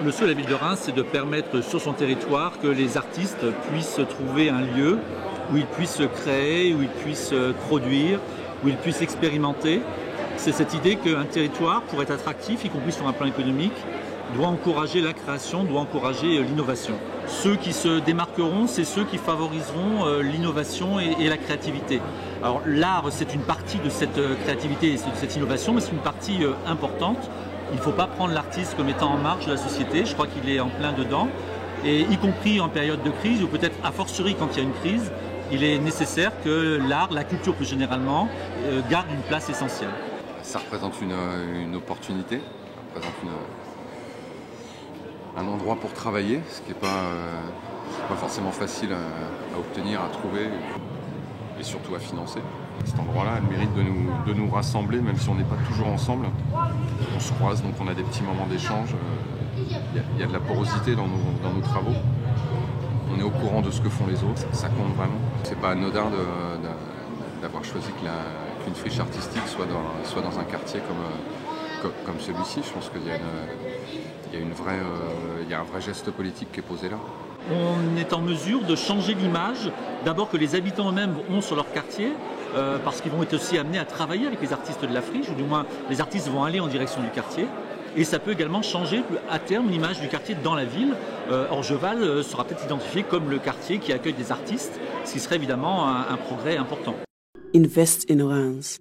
Le souhait de la ville de Reims, c'est de permettre sur son territoire que les artistes puissent trouver un lieu où ils puissent créer, où ils puissent produire, où ils puissent expérimenter. C'est cette idée qu'un territoire, pour être attractif, y compris sur un plan économique, doit encourager la création, doit encourager l'innovation. Ceux qui se démarqueront, c'est ceux qui favoriseront l'innovation et la créativité. Alors l'art, c'est une partie de cette créativité et de cette innovation, mais c'est une partie importante. Il ne faut pas prendre l'artiste comme étant en marge de la société, je crois qu'il est en plein dedans, et y compris en période de crise, ou peut-être a fortiori quand il y a une crise, il est nécessaire que l'art, la culture plus généralement, garde une place essentielle. Ça représente une opportunité, ça représente un endroit pour travailler, ce qui n'est pas forcément facile à obtenir, à trouver et surtout à financer. Cet endroit-là a le mérite de nous rassembler, même si on n'est pas toujours ensemble. On se croise, donc on a des petits moments d'échange. Il y a de la porosité dans nos travaux. On est au courant de ce que font les autres, ça compte vraiment. C'est pas anodin d'avoir choisi qu'une friche artistique soit dans un quartier comme celui-ci. Je pense qu'il y a un vrai geste politique qui est posé là. On est en mesure de changer l'image, d'abord que les habitants eux-mêmes ont sur leur quartier, parce qu'ils vont être aussi amenés à travailler avec les artistes de la friche, ou du moins les artistes vont aller en direction du quartier. Et ça peut également changer à terme l'image du quartier dans la ville. Orgeval sera peut-être identifié comme le quartier qui accueille des artistes, ce qui serait évidemment un progrès important. Invest in Reims.